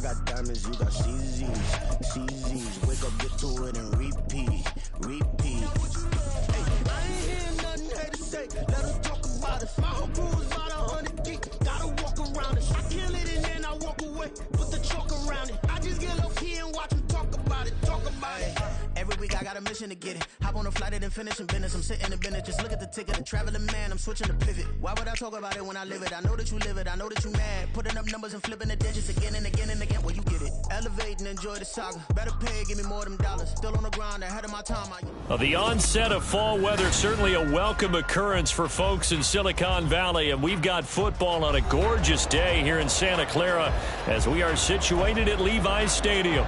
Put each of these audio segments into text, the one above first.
got diamonds, you got CZs. Wake up, get to it, and repeat. Hey, I ain't hearing nothing haters say. Let us talk about it. My whole crew is about 100 deep. Gotta walk around it. I kill it and then I walk away. Put the chalk around it. I just get low key and watch them talk about it. Every week I got a mission to get it. Hop on a flight and then finish in business. I'm sitting in business, just look at the ticket. A traveling man, I'm switching to pivot. Why would I talk about it when I live it? I know that you live it, I know that you mad. Putting up numbers and flipping the digits again and again and again. Well, you get it. Elevate and enjoy the saga. Better pay, give me more of them dollars. Still on the grind, ahead of my time. The onset of fall weather, certainly a welcome occurrence for folks in Silicon Valley. And we've got football on a gorgeous day here in Santa Clara as we are situated at Levi's Stadium.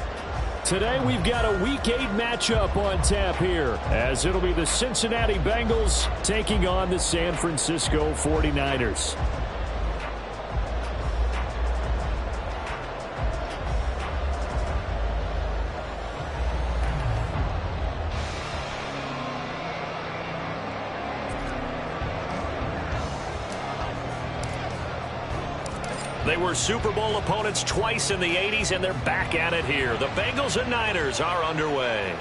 Today we've got a Week 8 matchup on tap here, as it'll be the Cincinnati Bengals taking on the San Francisco 49ers. They were Super Bowl opponents twice in the 80s, and they're back at it here. The Bengals and Niners are underway.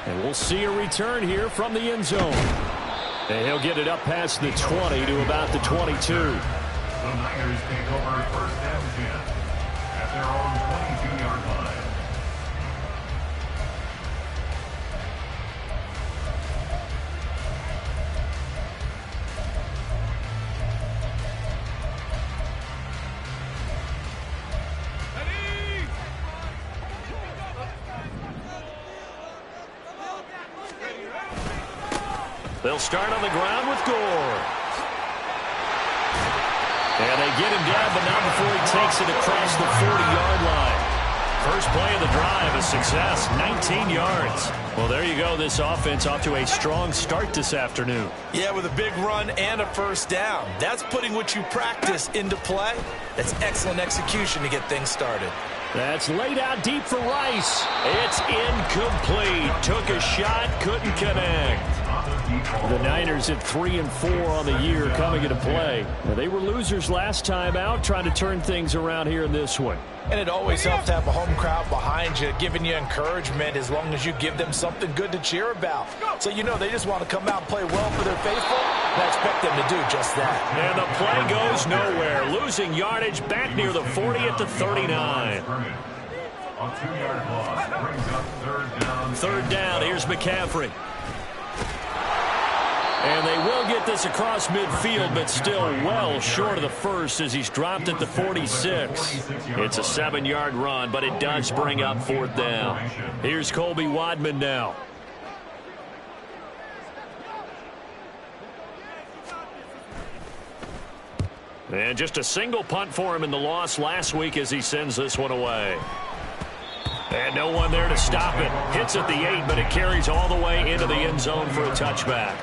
And we'll see a return here from the end zone. And he'll get it up past the 20 to about the 22. The Niners take over first down 10 at their own 22-yard line. They'll start on the ground with Gore. And they get him down, but not before he takes it across the 40-yard line. First play of the drive, a success, 19 yards. Well, there you go. This offense off to a strong start this afternoon. Yeah, with a big run and a first down. That's putting what you practice into play. That's excellent execution to get things started. That's laid out deep for Rice. It's incomplete. Took a shot, couldn't connect. The Niners at 3-4 on the year coming into play. Now, they were losers last time out, trying to turn things around here in this one. And it always helps to have a home crowd behind you, giving you encouragement as long as you give them something good to cheer about. So you know they just want to come out and play well for their faithful, and I expect them to do just that. And the play goes nowhere. Losing yardage back near the 40 at the 39. A 2-yard loss brings up third down. Third down, here's McCaffrey. And they will get this across midfield, but still well short of the first as he's dropped at the 46. It's a 7-yard run, but it does bring up fourth down. Here's Colby Wadman now. And just a single punt for him in the loss last week as he sends this one away. And no one there to stop it. Hits at the 8, but it carries all the way into the end zone for a touchback.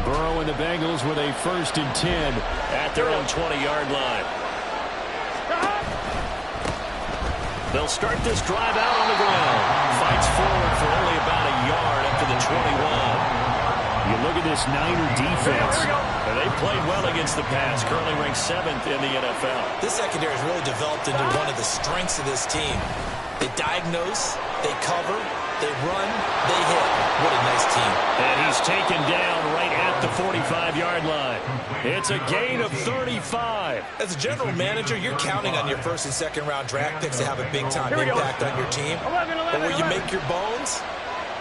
Burrow and the Bengals with a 1st and 10 at their own 20-yard line. They'll start this drive out on the ground. Fights forward for only about a yard up to the 21. You look at this Niner defense. They played well against the pass, currently ranked 7th in the NFL. This secondary has really developed into one of the strengths of this team. They diagnose, they cover, they run, they hit. What a nice team. And he's taken down right at the 45-yard line. It's a gain of 35. As a general manager, you're counting on your 1st and 2nd round draft picks to have a big-time impact on your team. But where you make your bones,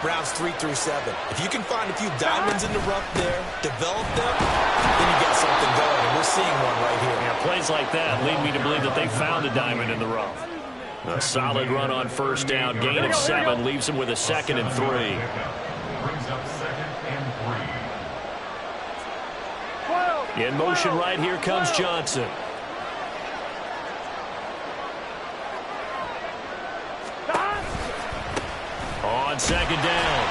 rounds 3 through 7. If you can find a few diamonds in the rough there, develop them, then you got something going. And we're seeing one right here. Yeah, plays like that lead me to believe that they found a diamond in the rough. A solid run on first down. Gain of 7 leaves him with a 2nd and 3. Brings up 2nd and 3. In motion right here comes Johnson. On 2nd down,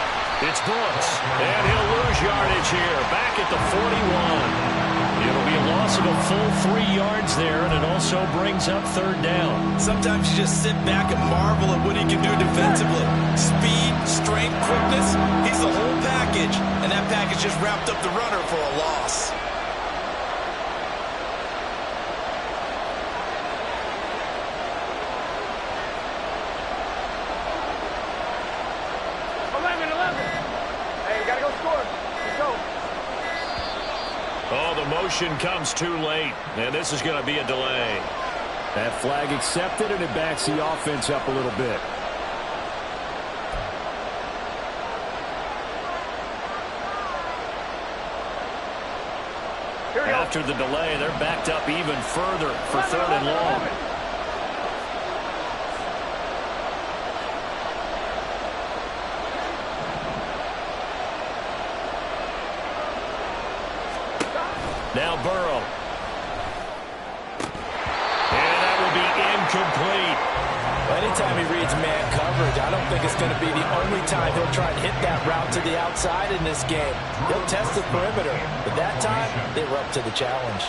it's Brooks. And he'll lose yardage here. Back at the 41. It'll be a loss of a full 3 yards there, and it also brings up 3rd down. Sometimes you just sit back and marvel at what he can do defensively. Speed, strength, quickness, he's the whole package. And that package just wrapped up the runner for a loss. motion comes too late, and this is going to be a delay. That flag accepted, and it backs the offense up a little bit. After the delay, they're backed up even further for 3rd and long. Now Burrow. And that will be incomplete. Anytime he reads man coverage, I don't think it's going to be the only time he'll try and hit that route to the outside in this game. He'll test the perimeter, but that time, they were up to the challenge.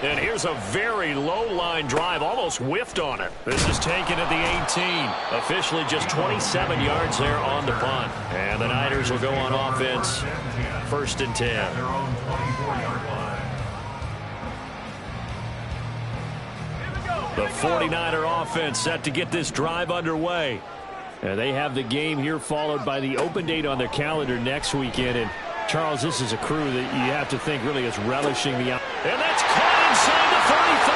And here's a very low-line drive, almost whiffed on it. This is taken at the 18. Officially just 27 yards there on the punt. And the Niners will go on offense, 1st and 10. Their own 24-yard line. The 49er offense set to get this drive underway. And they have the game here followed by the open date on their calendar next weekend. And, Charles, this is a crew that you have to think really is relishing the out. And that's caught inside the 35.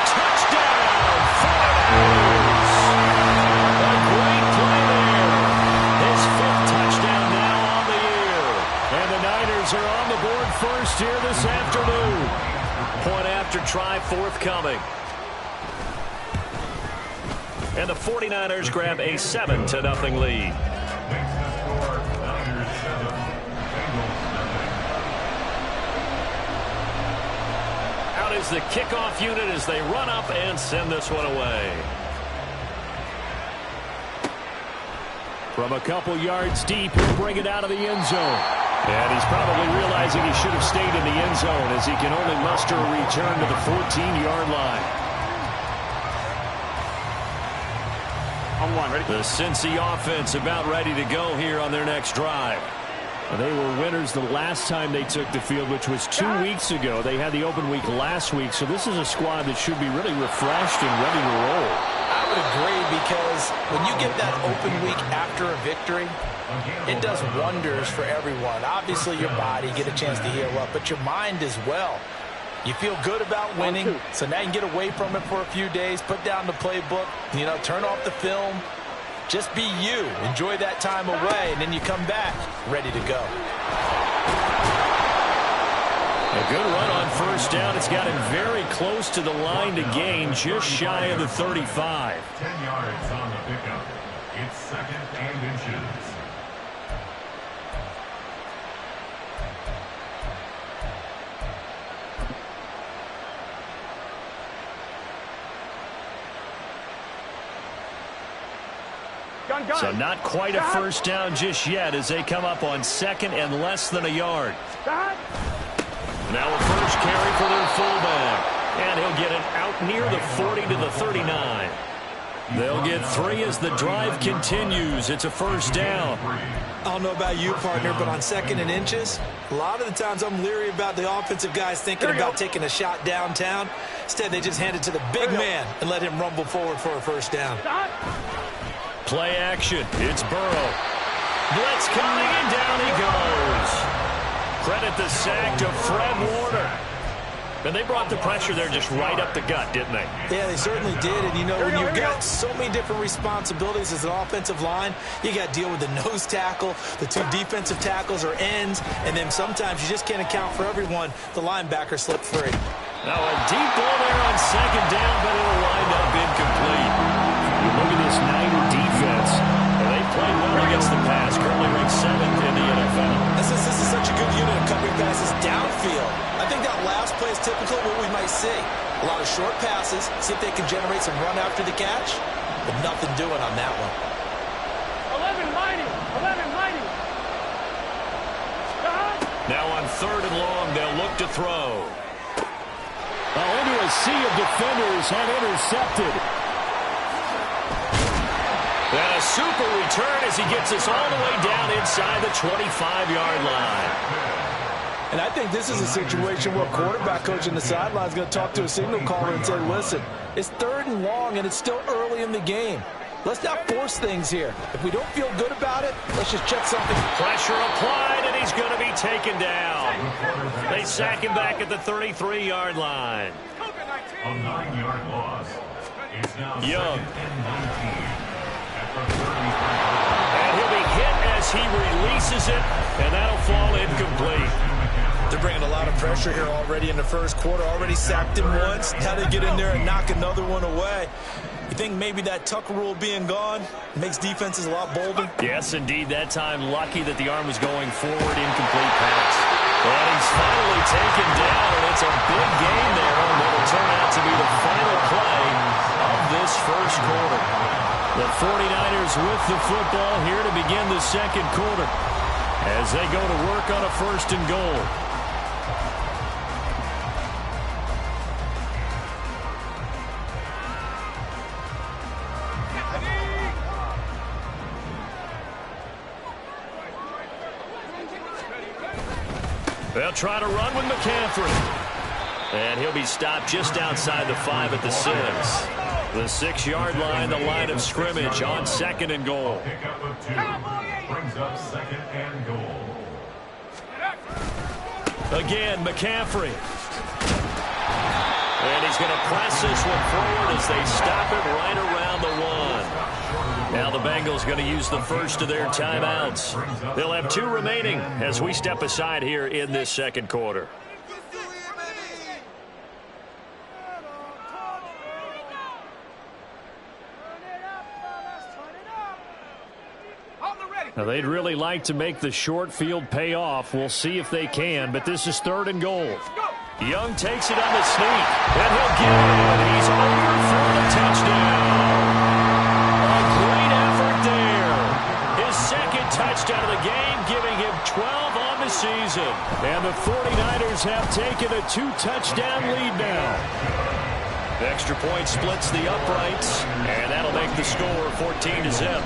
Touchdown, 49ers. A great play there. His 5th touchdown now on the year. And the Niners are on the board first here this afternoon. Point after try forthcoming. And the 49ers grab a 7-0 lead. Makes the score Niners 7, Bengals 7. Out is the kickoff unit as they run up and send this one away. From a couple yards deep, he'll bring it out of the end zone. And he's probably realizing he should have stayed in the end zone as he can only muster a return to the 14-yard line. The Cincy offense about ready to go here on their next drive. They were winners the last time they took the field, which was 2 weeks ago. They had the open week last week, so this is a squad that should be really refreshed and ready to roll. I would agree, because when you get that open week after a victory, it does wonders for everyone. Obviously, your body, get a chance to heal up, but your mind as well. You feel good about winning, so now you can get away from it for a few days, put down the playbook, turn off the film. Just be you. Enjoy that time away, and then you come back ready to go. A good run on 1st down. It's got him very close to the line to gain, just shy of the 35. 10 yards on the pickup. It's 2nd and inches. So not quite a 1st down just yet as they come up on 2nd and less than a yard. Now a first carry for their fullback. And he'll get it out near the 40 to the 39. They'll get 3 as the drive continues. It's a 1st down. I don't know about you, partner, but on 2nd and inches, a lot of the times I'm leery about the offensive guys thinking about taking a shot downtown. Instead, they just hand it to the big man and let him rumble forward for a 1st down. Play action. It's Burrow. Blitz coming, and down he goes. Credit the sack to Fred Warner. And they brought the pressure there just right up the gut, didn't they? Yeah, they certainly did. And, when you've got so many different responsibilities as an offensive line, you got to deal with the nose tackle, the 2 defensive tackles or ends, and then sometimes you just can't account for everyone. The linebacker slipped free. Now a deep ball there on 2nd down, but it'll wind up incomplete. Look at this Niner defense. They played well against the pass, currently ranked 7th in the NFL. This is such a good unit of covering passes downfield. I think that last play is typical of what we might see. A lot of short passes, see if they can generate some run after the catch, but nothing doing on that one. 11 mighty. Now on 3rd and long, they'll look to throw. Into a sea of defenders and intercepted. And a super return as he gets us all the way down inside the 25-yard line. And I think this is a situation where quarterback coach on the sideline is going to talk to a signal caller and say, listen, it's 3rd and long and it's still early in the game. Let's not force things here. If we don't feel good about it, let's just check something. Pressure applied, and he's going to be taken down. They sack him back at the 33-yard line. A 9-yard loss. It's now Young. 2nd and 19 at the 33. And he'll be hit as he releases it, and that'll fall incomplete. They're bringing a lot of pressure here already in the first quarter. Already sacked him once. Now they get in there and knock another one away. You think maybe that Tucker rule being gone makes defenses a lot bolder? Yes, indeed. That time, lucky that the arm was going forward. Incomplete pass. And he's finally taken down, and it's a big gain there, and it'll turn out to be the final play of this first quarter. The 49ers with the football here to begin the second quarter as they go to work on a 1st and goal. They'll try to run with McCaffrey. And he'll be stopped just outside the 5 at the 6. The 6-yard line, the line of scrimmage on 2nd and goal. Pick up of 2. Brings up 2nd and goal. Again, McCaffrey. And he's going to press this one forward as they stop it right around the 1. Now the Bengals going to use the first of their timeouts. They'll have 2 remaining as we step aside here in this second quarter. Now they'd really like to make the short field pay off. We'll see if they can, but this is 3rd and goal. Young takes it on the sneak, and he'll get it. He's over for the touchdown. A great effort there. His 2nd touchdown of the game, giving him 12 on the season. And the 49ers have taken a 2-touchdown lead now. The extra point splits the uprights, and that'll make the score 14-0.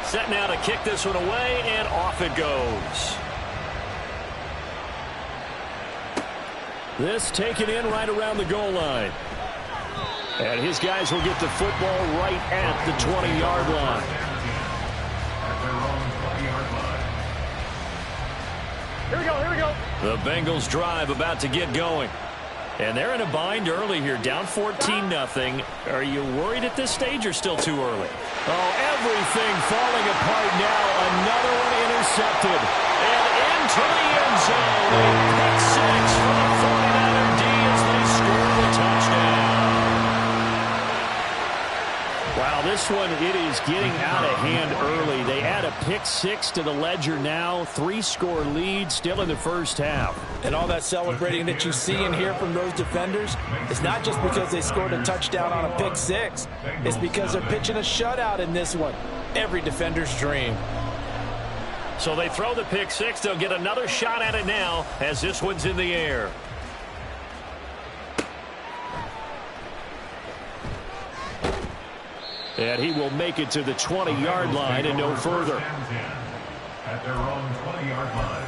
Set now to kick this one away, and off it goes. This taken in right around the goal line. And his guys will get the football right at the 20-yard line. At their own 20-yard line. Here we go, here we go. The Bengals drive about to get going. And they're in a bind early here, down 14-0. Are you worried at this stage or still too early? Oh, everything falling apart now. Another one intercepted. And into the end zone. A pick 6 for the 49er D as they score the touchdown. Wow, this one, it is getting out of hand early. They add a pick 6 to the ledger now. 3-score lead still in the first half. And all that celebrating that you see and hear from those defenders, it's not just because they scored a touchdown on a pick 6. It's because they're pitching a shutout in this one. Every defender's dream. So they throw the pick 6. They'll get another shot at it now as this one's in the air. And he will make it to the 20-yard line and no further. At their own 20-yard line.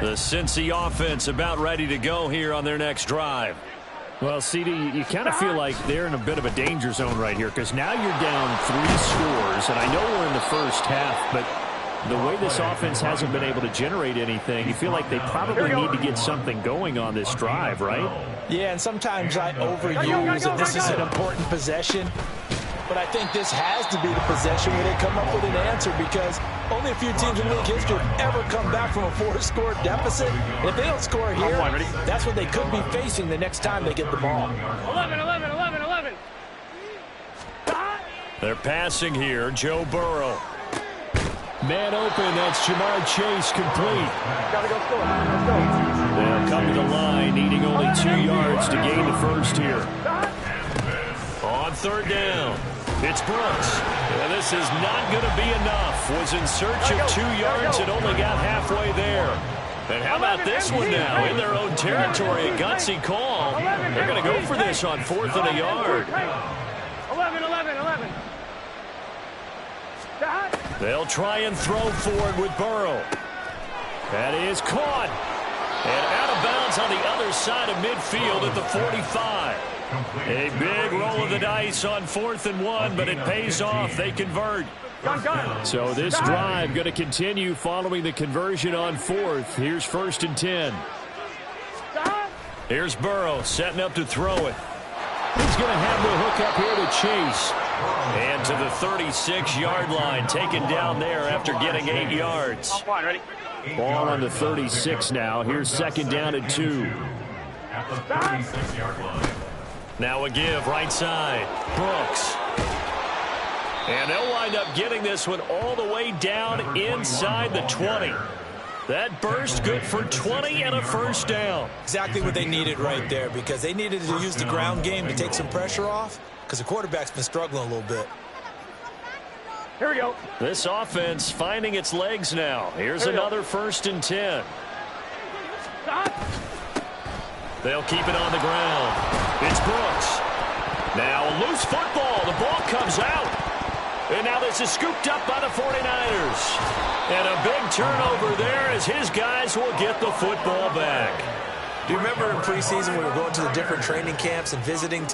The Cincy offense about ready to go here on their next drive. Well, CD, you kind of feel like they're in a bit of a danger zone right here because now you're down 3 scores, and I know we're in the first half, but the way this offense hasn't been able to generate anything, you feel like they probably need to get something going on this drive, right? Yeah, and sometimes I overuse that this is an important possession. But I think this has to be the possession where they come up with an answer because only a few teams in league history have ever come back from a 4-score deficit. And if they don't score here, that's what they could be facing the next time they get the ball. 11, 11, 11, 11. They're passing here. Joe Burrow. Man open. That's Jamar Chase complete. Gotta go score. Let's go. They'll come to the line, needing only 2 yards to gain the first here. On 3rd down. It's Brooks. And this is not going to be enough. Was in search of 2 yards and only got halfway there. And how about this one now? In their own territory, a gutsy call. They're going to go for this on 4th and a yard. 11, 11, 11. They'll try and throw for it with Burrow. That is caught. And out of bounds on the other side of midfield at the 45. A big roll of the dice on 4th and 1, but it pays off. They convert. So this drive going to continue following the conversion on 4th. Here's 1st and 10. Here's Burrow setting up to throw it. He's going to have the hook up here to Chase. And to the 36-yard line, taken down there after getting 8 yards. Ball on the 36 now. Here's 2nd down and 2. At the 36-yard line. Now a give right side. Brooks. And they'll wind up getting this one all the way down inside the 20. That burst good for 20 and a 1st down. Exactly what they needed right there, because they needed to use the ground game to take some pressure off, because the quarterback's been struggling a little bit. Here we go. This offense finding its legs now. Here's another 1st and 10. They'll keep it on the ground. It's Brooks. Now a loose football. The ball comes out. And now this is scooped up by the 49ers. And a big turnover there as his guys will get the football back. Do you remember in preseason when we were going to the different training camps and visiting?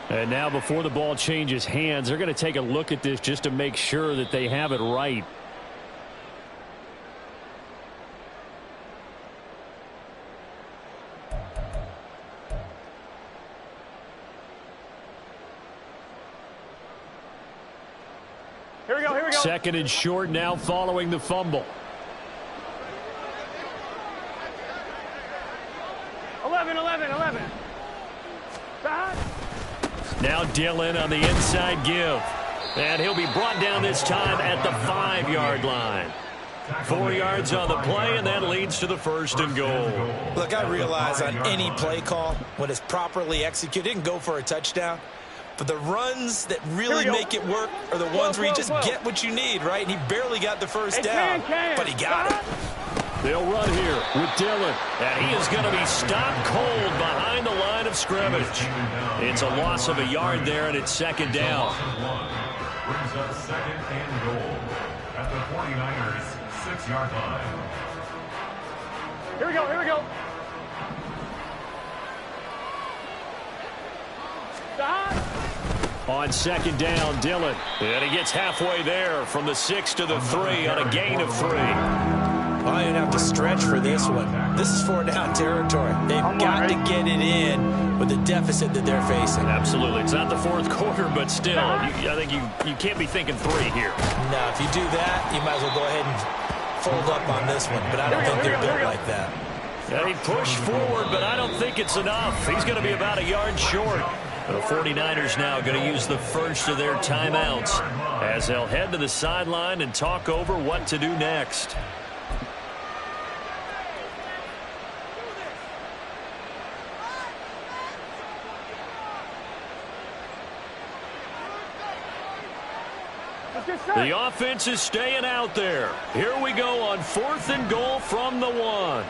And now before the ball changes hands, they're going to take a look at this just to make sure that they have it right. Here we go, here we go. 2nd and short now following the fumble. 11. Now Dillon on the inside give. And he'll be brought down this time at the 5-yard line. 4 yards on the play, and that leads to the 1st and goal. Look, I realize on any play call, when it's properly executed, it can go for a touchdown. But the runs that really make it work are the ones where you just get what you need, right? And he barely got the 1st down, but he got it. They'll run here with Dillon. And he is going to be stopped cold behind the line of scrimmage. It's a loss of a yard there, and it's 2nd down. Brings up 2nd and goal at the 49ers 6-yard line. Here we go, here we go. On 2nd down, Dillon. And he gets halfway there from the 6 to the 3 on a gain of 3. I didn't have to stretch for this one. This is 4-down territory. They've got to get it in with the deficit that they're facing. Absolutely. It's not the 4th quarter, but still, I think you can't be thinking 3 here. No, if you do that, you might as well go ahead and fold up on this one. But I don't think they're built like that. Yeah, he pushed forward, but I don't think it's enough. He's going to be about a yard short. The 49ers now going to use the first of their timeouts as they'll head to the sideline and talk over what to do next. The offense is staying out there. Here we go on 4th and goal from the 1.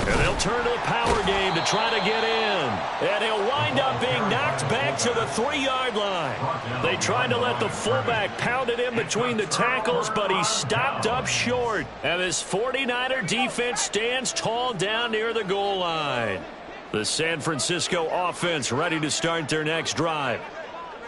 And they'll turn to the power game to try to get in. And he'll wind up being knocked back to the 3-yard line. They tried to let the fullback pound it in between the tackles, but he stopped up short. And this 49er defense stands tall down near the goal line. The San Francisco offense ready to start their next drive.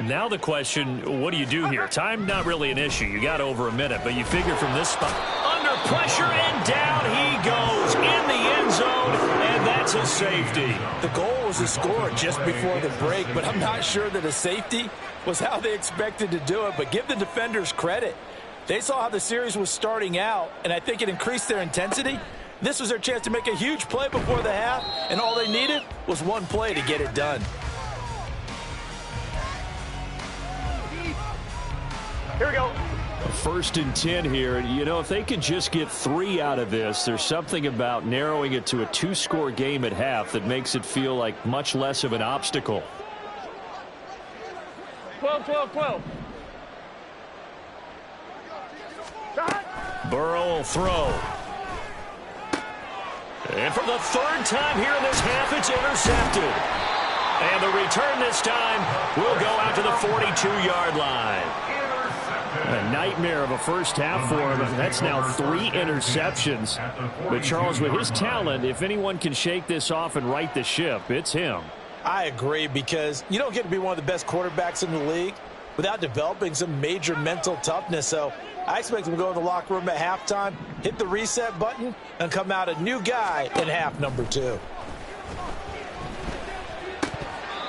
Now the question, what do you do here? Time not really an issue. You got over a minute, but you figure from this spot. Under pressure, and down he goes in the end zone, and that's a safety. The goal was to score just before the break, but I'm not sure that a safety was how they expected to do it. But give the defenders credit. They saw how the series was starting out, and I think it increased their intensity. This was their chance to make a huge play before the half, and all they needed was one play to get it done. Here we go. 1st and 10 here. You know, if they could just get 3 out of this, there's something about narrowing it to a 2-score game at half that makes it feel like much less of an obstacle. 12. Burrow will throw. And for the 3rd time here in this half, it's intercepted. And the return this time will go out to the 42-yard line. A nightmare of a first half for him. That's now 3 interceptions. But, Charles, with his talent, if anyone can shake this off and right the ship, it's him. I agree, because you don't get to be one of the best quarterbacks in the league without developing some major mental toughness. So I expect him to go in the locker room at halftime, hit the reset button, and come out a new guy in half number 2.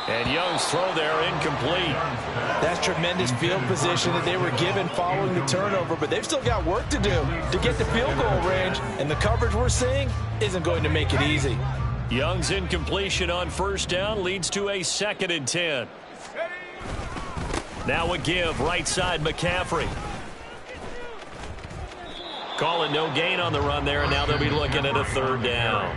And Young's throw there incomplete. That's tremendous field position that they were given following the turnover, but they've still got work to do to get to field goal range, and the coverage we're seeing isn't going to make it easy. Young's incompletion on first down leads to a 2nd and 10. Now a give, right side McCaffrey. Calling no gain on the run there, and now they'll be looking at a 3rd down.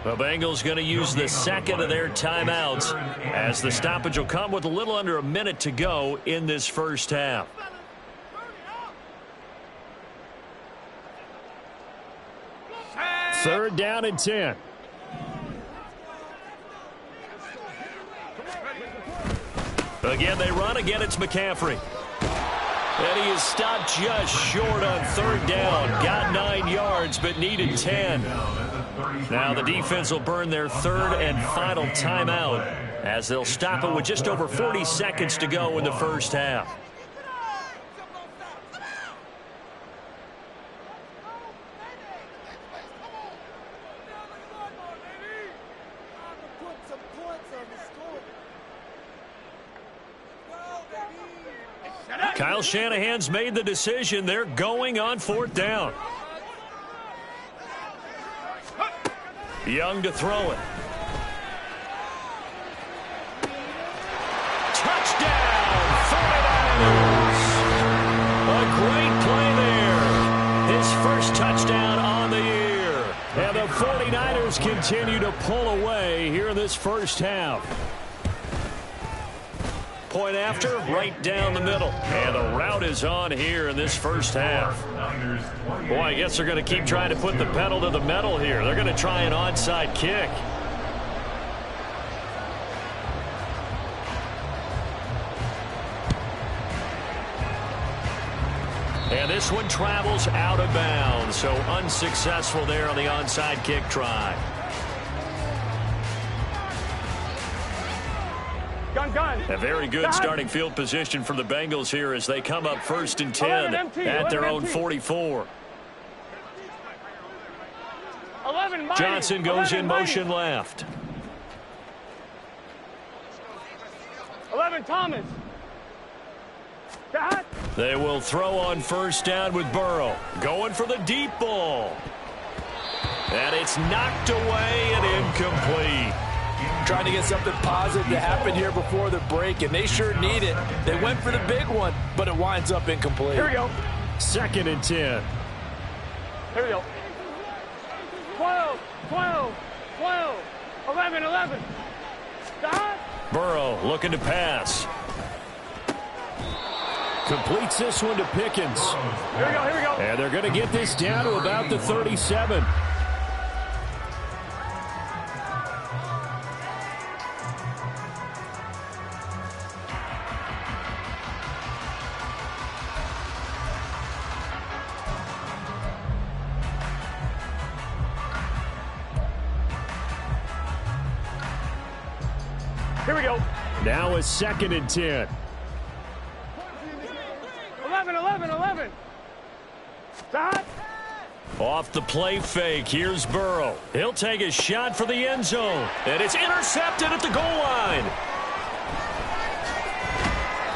The Bengals going to use the 2nd of their timeouts as the stoppage will come with a little under a minute to go in this first half. Third down and 10. Again, they run. Again, it's McCaffrey. And he is stopped just short on 3rd down. Got 9 yards, but needed 10. Now the defense will burn their 3rd and final timeout as they'll stop it with just over 40 seconds to go in the first half. Kyle Shanahan's made the decision. They're going on 4th down. Young to throw it. Touchdown, 49ers. A great play there. His first touchdown on the year. And the 49ers continue to pull away here in this first half. Point after, right down the middle. And the route is on here in this first half. Boy, I guess they're going to keep trying to put the pedal to the metal here. They're going to try an onside kick. And this one travels out of bounds, so unsuccessful there on the onside kick try. Gun. A very good starting field position for the Bengals here as they come up 1st and 10 at their own 44. 11 mighty. Johnson goes in motion left. 11 Thomas. They will throw on 1st down with Burrow. Going for the deep ball. And it's knocked away and incomplete. Trying to get something positive to happen here before the break, and they sure need it. They went for the big one, but it winds up incomplete. Here we go. 2nd and 10. Here we go. 12, 11. Stop. Burrow looking to pass. Completes this one to Pickens. Here we go. And they're going to get this down to about the 37. Here we go. Now a 2nd and 10. 11. Stop. Off the play fake, here's Burrow. He'll take a shot for the end zone. And it's intercepted at the goal line.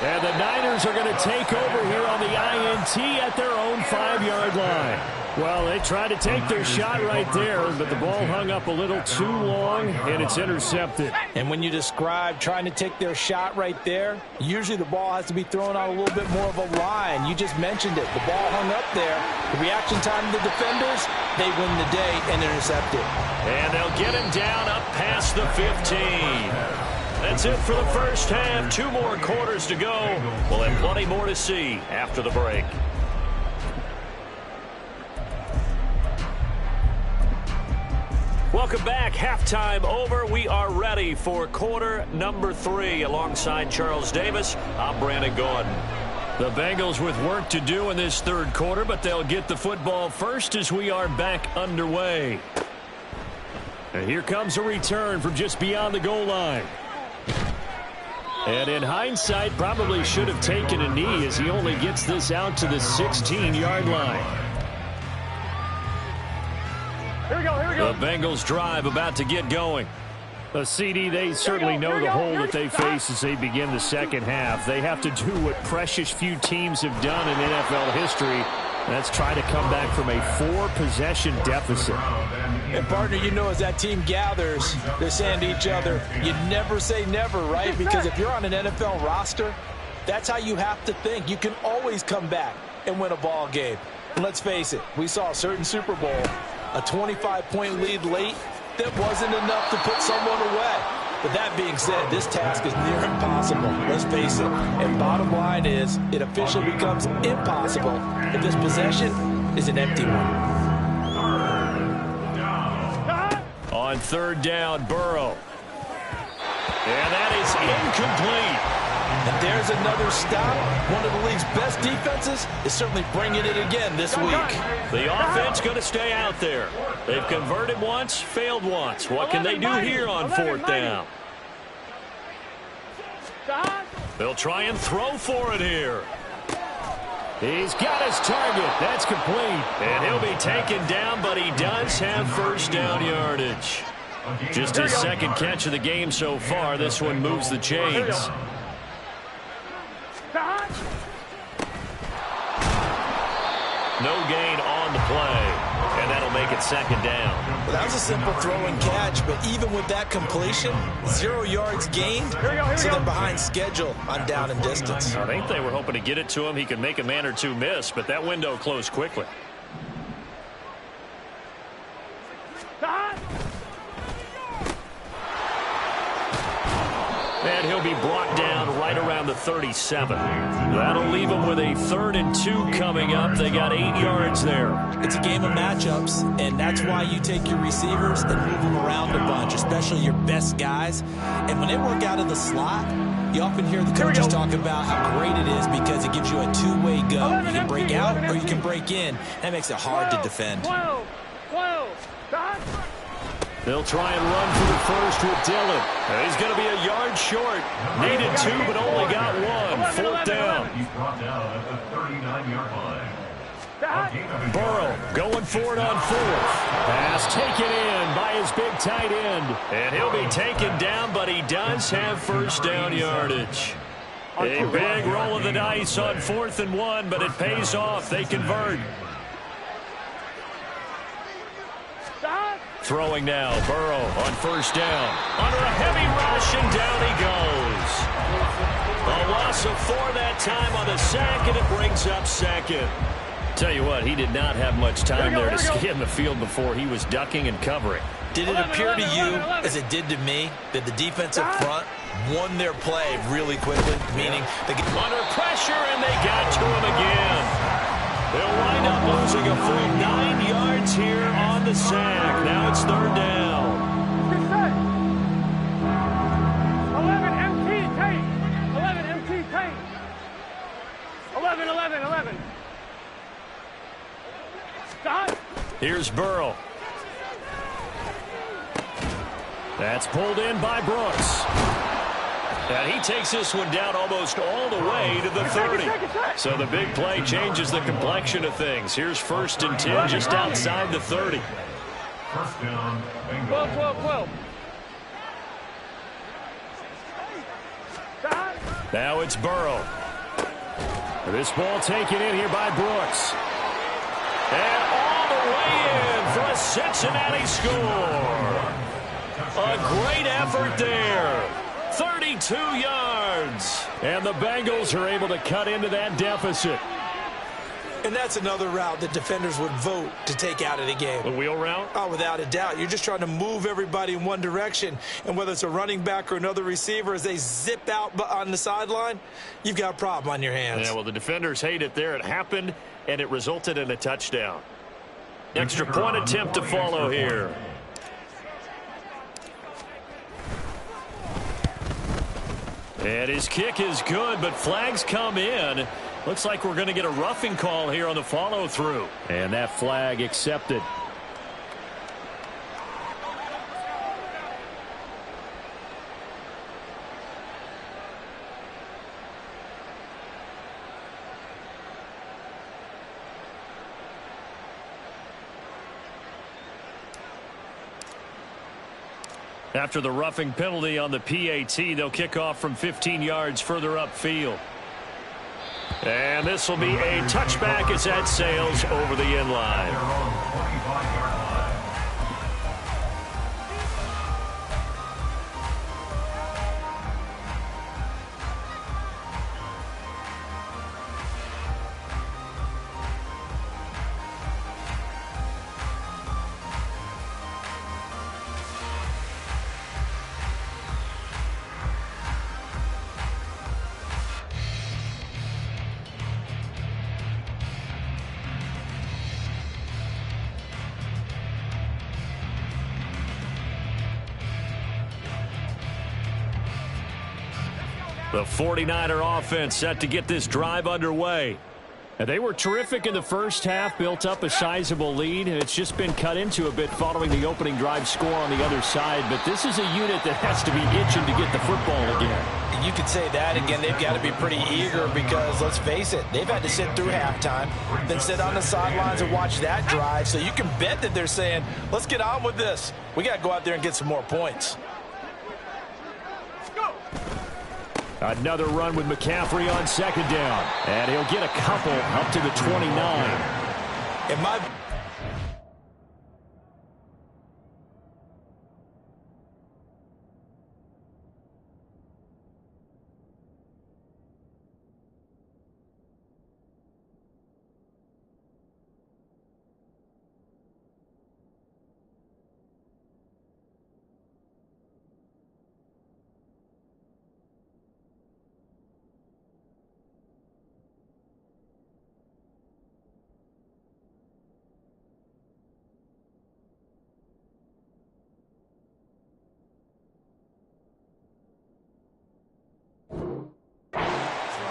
And the Niners are going to take over here on the INT at their own 5-yard line. Well, they tried to take their shot right there, but the ball hung up a little too long, and it's intercepted. And when you describe trying to take their shot right there, usually the ball has to be thrown on a little bit more of a line. You just mentioned it. The ball hung up there. The reaction time of the defenders, they win the day and intercept it. And they'll get him down up past the 15. That's it for the first half. 2 more quarters to go. We'll have plenty more to see after the break. Welcome back. Halftime over. We are ready for quarter number 3. Alongside Charles Davis, I'm Brandon Gordon. The Bengals with work to do in this third quarter, but they'll get the football first as we are back underway. And here comes a return from just beyond the goal line. And in hindsight, probably should have taken a knee as he only gets this out to the 16-yard line. Here we go, here we go. The Bengals drive about to get going. The CD, they certainly know the hole that they face as they begin the second half. They have to do what precious few teams have done in NFL history. That's try to come back from a 4-possession deficit. And, partner, you know, as that team gathers, they're saying to each other, you never say never, right? Because if you're on an NFL roster, that's how you have to think. You can always come back and win a ball game. And let's face it, we saw a certain Super Bowl, a 25-point lead late, that wasn't enough to put someone away. But that being said, this task is near impossible. Let's face it. And bottom line is, it officially becomes impossible if this possession is an empty one. On third down, Burrow. And that is incomplete. And there's another stop. One of the league's best defenses is certainly bringing it again this week. The offense going to stay out there. They've converted once, failed once. What can they do here on fourth down? They'll try and throw for it here. He's got his target. That's complete. And he'll be taken down, but he does have first down yardage. Just his second catch of the game so far. This one moves the chains. No gain on the play, and that'll make it second down. Well, that was a simple throw and catch, but even with that completion, 0 yards gained, so they're behind schedule on down and distance. I think they were hoping to get it to him. He could make a man or two miss, but that window closed quickly. And he'll be brought down right around the 37. That'll leave him with a 3rd and 2 coming up. They got 8 yards there. It's a game of matchups, and that's why you take your receivers and move them around a bunch, especially your best guys. And when they work out of the slot, you often hear the coaches talk about how great it is because it gives you a two-way go. You can break out or you can break in. That makes it hard to defend. 12. They'll try and run for the first with Dillon. He's going to be a yard short. Needed 2, but only got 1. Fourth down. He's brought down at the 39-yard line. Burrow going for it on 4th. Pass taken in by his big tight end. And he'll be taken down, but he does have first down yardage. A big roll of the dice on 4th and 1, but it pays off. They convert. Throwing now, Burrow on first down. Under a heavy rush, and down he goes. A loss of 4 that time on the sack, and it brings up second. Tell you what, he did not have much time there to scan the field before he was ducking and covering. Did it appear to you, as it did to me, that the defensive front won their play really quickly? Meaning, they get under pressure, and they got to him again. They'll wind up losing a full 9 yards here on the sack. Now it's 3rd down. 11 MT tape. 11 MT tape. 11. Stop. Here's Burrow. That's pulled in by Brooks. And he takes this one down almost all the way to the 30. So the big play changes the complexion of things. Here's 1st and 10 just outside the 30. First down, 12. Now it's Burrow. This ball taken in here by Brooks. And all the way in for a Cincinnati score. A great effort there. 32 yards. And the Bengals are able to cut into that deficit. And that's another route that defenders would vote to take out of the game. The wheel route? Oh, without a doubt. You're just trying to move everybody in one direction. And whether it's a running back or another receiver, as they zip out on the sideline, you've got a problem on your hands. Yeah, well, the defenders hate it there. It happened, and it resulted in a touchdown. Extra point attempt to follow here. And his kick is good, but flags come in. Looks like we're going to get a roughing call here on the follow-through. And that flag accepted. After the roughing penalty on the PAT, they'll kick off from 15 yards further upfield. And this will be a touchback as that sails over the end line. The 49er offense set to get this drive underway. And they were terrific in the first half, built up a sizable lead. It's just been cut into a bit following the opening drive score on the other side. But this is a unit that has to be itching to get the football again. You could say that again. They've got to be pretty eager because, let's face it, they've had to sit through halftime, then sit on the sidelines and watch that drive. So you can bet that they're saying, let's get on with this. We got to go out there and get some more points. Another run with McCaffrey on second down. And he'll get a couple up to the 29. In my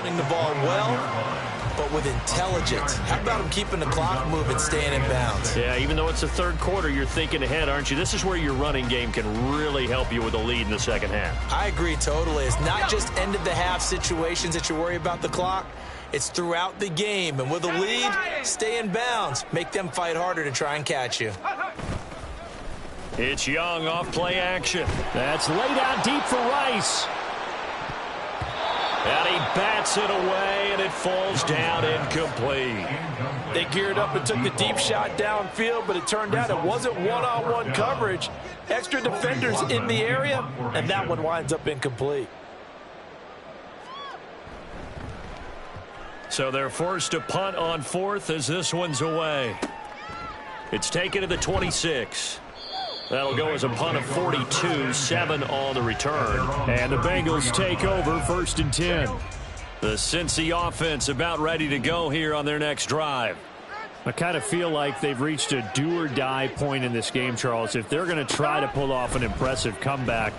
running the ball well, but with intelligence. How about him keeping the clock moving, staying in bounds? Yeah, even though it's the third quarter, you're thinking ahead, aren't you? This is where your running game can really help you with a lead in the second half. I agree totally. It's not just end of the half situations that you worry about the clock. It's throughout the game. And with a lead, stay in bounds. Make them fight harder to try and catch you. It's Young off play action. That's laid out deep for Rice. And he bats it away, and it falls down incomplete. They geared up and took the deep shot downfield, but it turned out it wasn't one-on-one coverage. Extra defenders in the area, and that one winds up incomplete. So they're forced to punt on fourth as this one's away. It's taken to the 26. That'll go as a punt of 42, 7 on the return. And the Bengals take over first and 10. The Cincy offense about ready to go here on their next drive. I kind of feel like they've reached a do-or-die point in this game, Charles. If they're going to try to pull off an impressive comeback,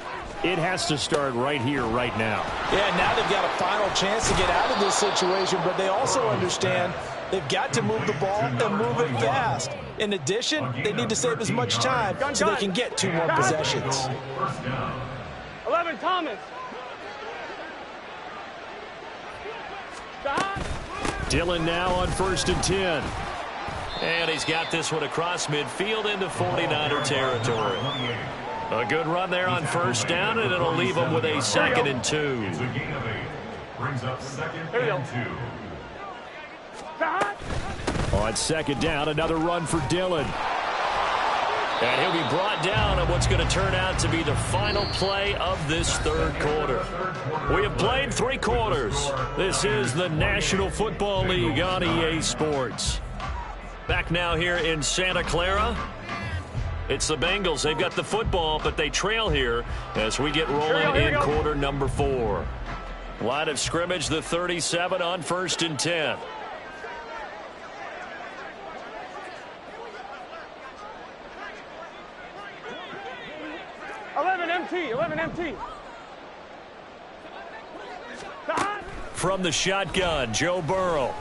it has to start right here, right now. Yeah, now they've got a final chance to get out of this situation, but they also understand they've got to move the ball and move it fast. In addition, they need to save as much time so they can get 2 more possessions. 11, Thomas. Dillon now on first and 10. And he's got this one across midfield into 49er territory. A good run there on first down, and it'll leave them with a 2nd and 2. It's a gain of 8. Brings up 2nd and 2. On second down, another run for Dillon. And he'll be brought down on what's going to turn out to be the final play of this third quarter. We have played 3 quarters. This is the National Football League on EA Sports. Back now here in Santa Clara. It's the Bengals. They've got the football, but they trail here as we get rolling in quarter number 4. Line of scrimmage, the 37 on first and 10. from the shotgun, Joe Burrow.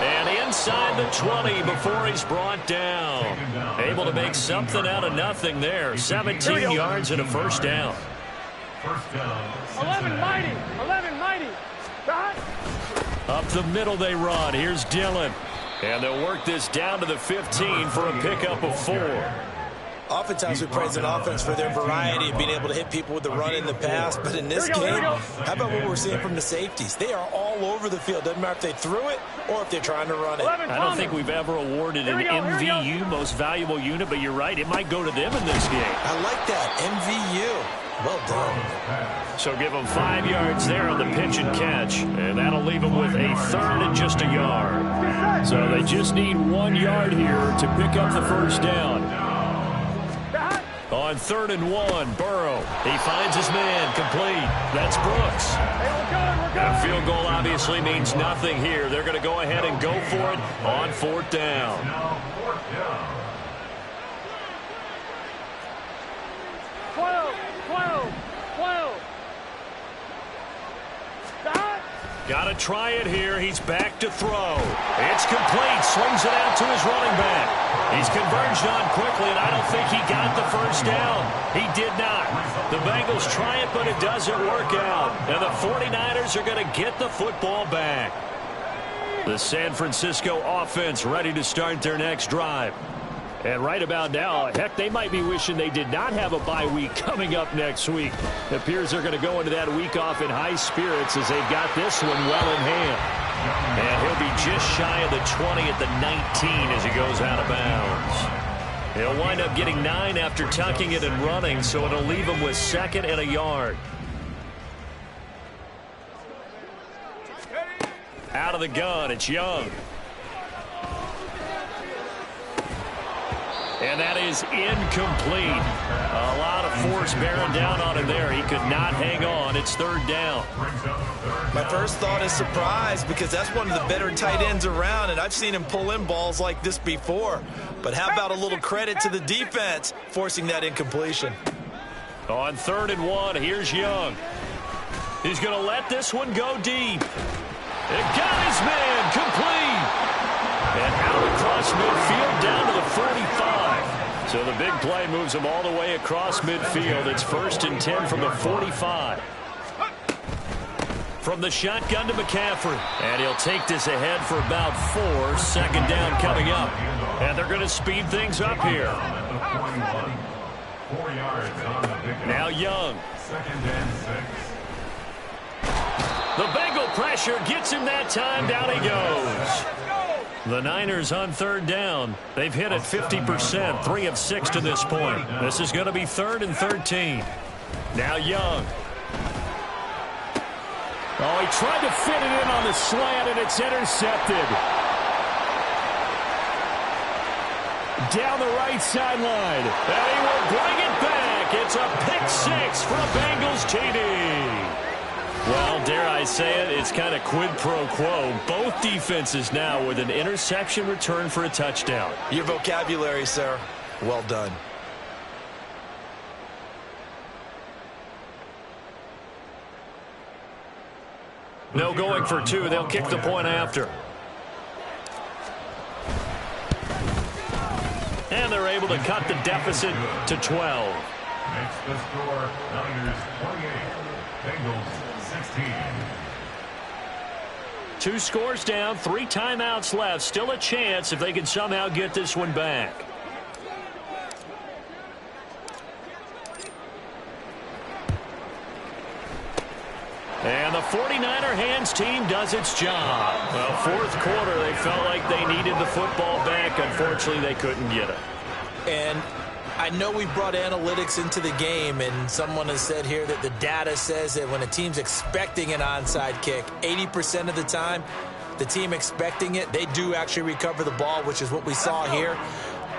And inside the 20 before he's brought down. Able to make something out of nothing there. 17 yards and a first down. 11 mighty. 11 mighty. Up the middle they run. Here's Dillon. And they'll work this down to the 15 for a pickup of 4. Oftentimes we praise an offense for their variety of being able to hit people with the run in the pass. But in this game, how about what we're seeing from the safeties? They are all over the field. Doesn't matter if they threw it or if they're trying to run it. I don't think we've ever awarded an MVU, most valuable unit, but you're right. It might go to them in this game. I like that. MVU. Well done. So give them 5 yards there on the pitch and catch. And that'll leave them with a third and just a yard. So they just need 1 yard here to pick up the first down. On 3rd and 1, Burrow. He finds his man, complete. That's Brooks. A field goal obviously means nothing here. They're going to go ahead and go for it on 4th down. 12. Got to try it here. He's back to throw. It's complete. Swings it out to his running back. He's converged on quickly, and I don't think he got the first down. He did not. The Bengals try it, but it doesn't work out. And the 49ers are going to get the football back. The San Francisco offense ready to start their next drive. And right about now, heck, they might be wishing they did not have a bye week coming up next week. It appears they're going to go into that week off in high spirits as they've got this one well in hand. And he'll be just shy of the 20 at the 19 as he goes out of bounds. He'll wind up getting 9 after tucking it and running, so it'll leave him with 2nd and a yard. Out of the gun, it's Young. And that is incomplete. A lot of force bearing down on him there. He could not hang on. It's 3rd down. My first thought is surprise because that's one of the better tight ends around, and I've seen him pull in balls like this before. But how about a little credit to the defense forcing that incompletion? On 3rd and 1, here's Young. He's going to let this one go deep. It got his man complete. And out across midfield down to the 45. So the big play moves him all the way across midfield. It's 1st and 10 from the 45. From the shotgun to McCaffrey. And he'll take this ahead for about 4. 2nd down coming up. And they're going to speed things up here. Now Young. 2nd and 6. The Bengal pressure gets him that time. Down he goes. The Niners on 3rd down. They've hit it 50%, 3 of 6 to this point. This is going to be 3rd and 13. Now Young. Oh, he tried to fit it in on the slant, and it's intercepted. Down the right sideline. And he will bring it back. It's a pick-6 for a Bengals TD. Well, dare I say it, it's kind of quid pro quo. Both defenses now with an interception return for a touchdown. Your vocabulary, sir. Well done. No going for 2. They'll kick the point after. And they're able to cut the deficit to 12. Makes the score Niners 28, Bengals 16. 2 scores down, 3 timeouts left. Still a chance if they can somehow get this one back. And the 49er hands team does its job. Well, 4th quarter, they felt like they needed the football back. Unfortunately, they couldn't get it. And I know we brought analytics into the game, and someone has said here that the data says that when a team's expecting an onside kick, 80% of the time, the team expecting it, they do actually recover the ball, which is what we saw here.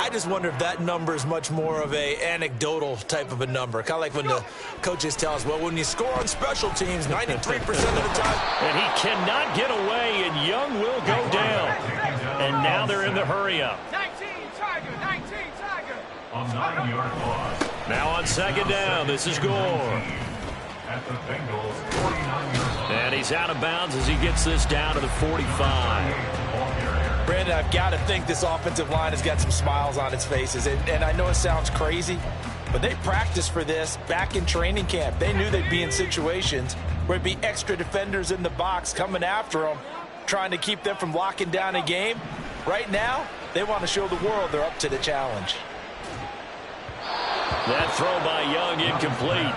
I just wonder if that number is much more of a anecdotal type of a number. Kind of like when the coaches tell us, well, when you score on special teams, 93% of the time. And he cannot get away, and Young will go down. And now they're in the hurry-up. 19 Tiger. A 9-yard loss. Now on 2nd down, this is Gore. at the Bengals' 49-yard line. And he's out of bounds as he gets this down to the 45. Brandon, I've got to think this offensive line has got some smiles on its faces. And I know it sounds crazy, but they practiced for this back in training camp. They knew they'd be in situations where there'd be extra defenders in the box coming after them, trying to keep them from locking down a game. Right now, they want to show the world they're up to the challenge. That throw by Young incomplete.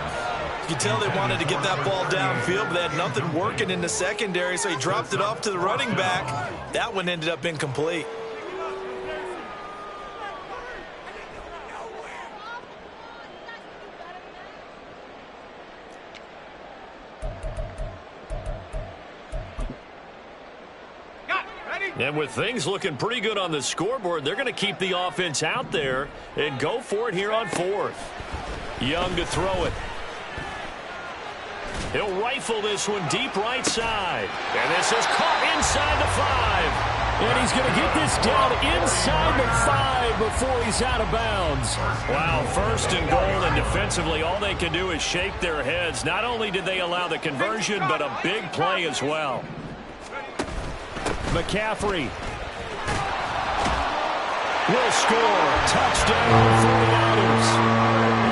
You can tell they wanted to get that ball downfield, but they had nothing working in the secondary, so he dropped it off to the running back. That one ended up incomplete. And with things looking pretty good on the scoreboard, they're going to keep the offense out there and go for it here on 4th. Young to throw it. He'll rifle this one deep right side. And this is caught inside the 5. And he's going to get this down inside the 5 before he's out of bounds. Wow, 1st and goal, and defensively all they can do is shake their heads. Not only did they allow the conversion, but a big play as well. McCaffrey will score. Touchdown, 49ers.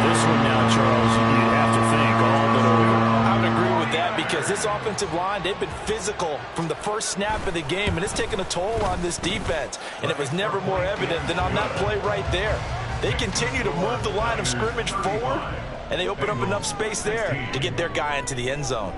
This one now, Charles, you have to think all but over. I would agree with that because this offensive line, they've been physical from the first snap of the game, and it's taken a toll on this defense. And it was never more evident than on that play right there. They continue to move the line of scrimmage forward, and they open up enough space there to get their guy into the end zone.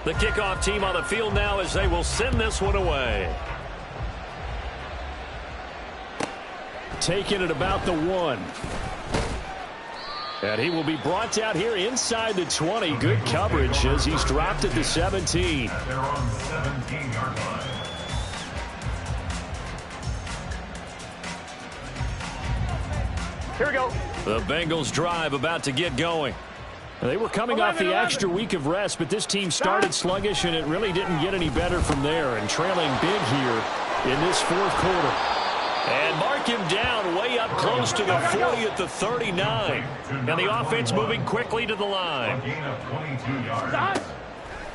The kickoff team on the field now as they will send this one away. Taking it about the 1. And he will be brought down here inside the 20. Good coverage as he's dropped at the 17. They're on the 17-yard line. Here we go. The Bengals drive about to get going. They were coming off the extra week of rest, but this team started sluggish, and it really didn't get any better from there. And trailing big here in this 4th quarter. And mark him down way up close to the 40 at the 39. And the offense moving quickly to the line. A gain of 22 yards.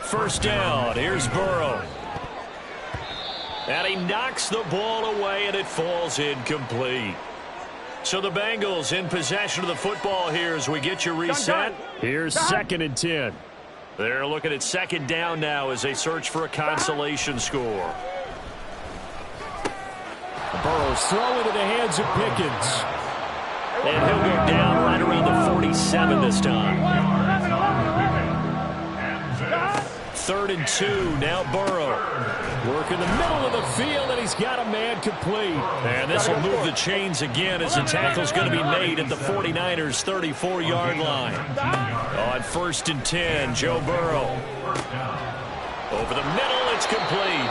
1st down. Here's Burrow. And he knocks the ball away, and it falls incomplete. So the Bengals in possession of the football here as we get you reset. Here's 2nd and 10. They're looking at 2nd down now as they search for a consolation score. Burrow's throw into the hands of Pickens. And he'll go down right around the 47 this time. 3rd and 2. Now Burrow. Work in the middle of the field, and he's got a man complete. And this will move the chains again as the tackle's going to be made at the 49ers' 34-yard line. On 1st and 10, Joe Burrow. Over the middle, it's complete.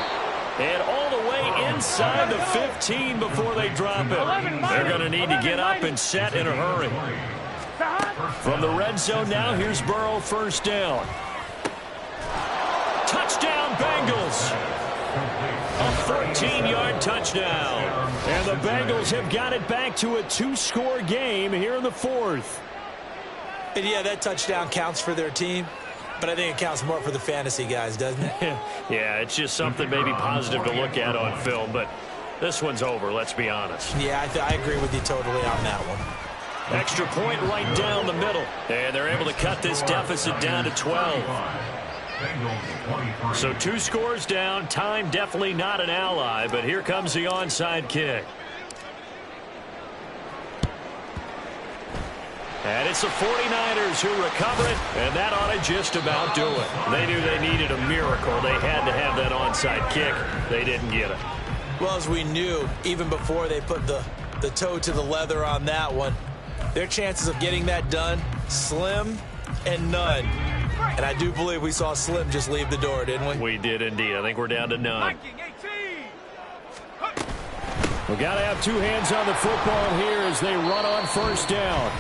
And all the way inside the 15 before they drop it. They're going to need to get up and set in a hurry. From the red zone now, here's Burrow, 1st down. Touchdown, Bengals. A 14-yard touchdown. And the Bengals have got it back to a 2-score game here in the 4th. And yeah, that touchdown counts for their team, but I think it counts more for the fantasy guys, doesn't it? Yeah, it's just something maybe positive to look at on film, but this one's over, let's be honest. Yeah, I agree with you totally on that one. Extra point right down the middle. And they're able to cut this deficit down to 12. So 2 scores down. Time definitely not an ally, but here comes the onside kick. And it's the 49ers who recover it, and that ought to just about do it. They knew they needed a miracle. They had to have that onside kick. They didn't get it. Well, as we knew, even before they put the toe to the leather on that one, their chances of getting that done, slim and none. And I do believe we saw Slim just leave the door, didn't we? We did indeed. I think we're down to none. We got to have two hands on the football here as they run on first down.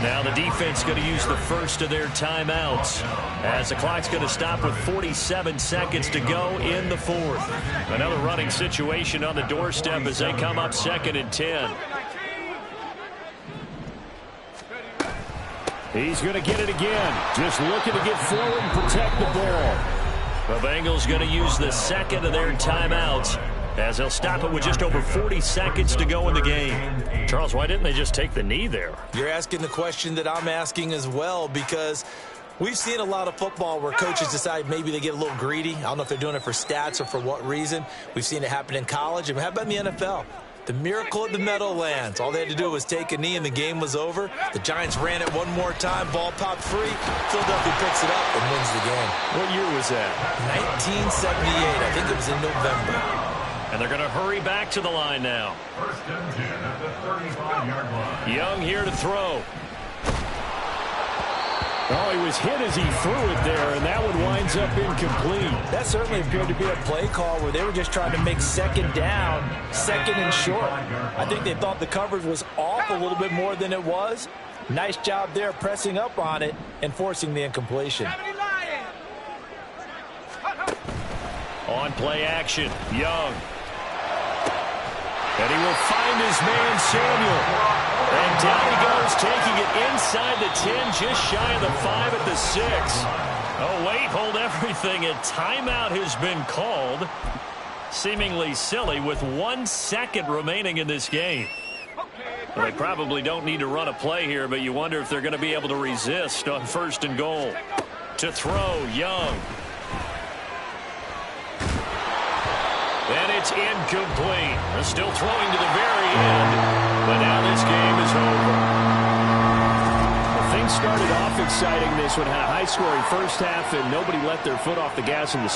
Now the defense going to use the first of their timeouts as the clock's going to stop with 47 seconds to go in the fourth. Another running situation on the doorstep as they come up 2nd and 10. He's going to get it again. Just looking to get forward and protect the ball. The Bengals going to use the second of their timeouts as they'll stop it with just over 40 seconds to go in the game. Charles, why didn't they just take the knee there? You're asking the question that I'm asking as well, because we've seen a lot of football where coaches decide maybe they get a little greedy. I don't know if they're doing it for stats or for what reason. We've seen it happen in college, and how about in the NFL? The miracle of the Meadowlands. All they had to do was take a knee and the game was over. The Giants ran it one more time. Ball popped free. Philadelphia picks it up and wins the game. What year was that? 1978. I think it was in November. And they're going to hurry back to the line now. 1st and 10 at the 35-yard line. Young here to throw. Oh, he was hit as he threw it there, and that one winds up incomplete. That certainly appeared to be a play call where they were just trying to make second down, second and short. I think they thought the coverage was off a little bit more than it was. Nice job there pressing up on it and forcing the incompletion. On play action, Young. And he will find his man, Samuel. And down he goes, taking it inside the 10, just shy of the 5 at the 6. Oh, wait, hold everything. A timeout has been called. Seemingly silly with 1 second remaining in this game. Well, they probably don't need to run a play here, but you wonder if they're going to be able to resist on 1st and goal. To throw, Young. And it's incomplete. They're still throwing to the very end, but now this game is over. Well, things started off exciting. This one had a high-scoring first half, and nobody let their foot off the gas in the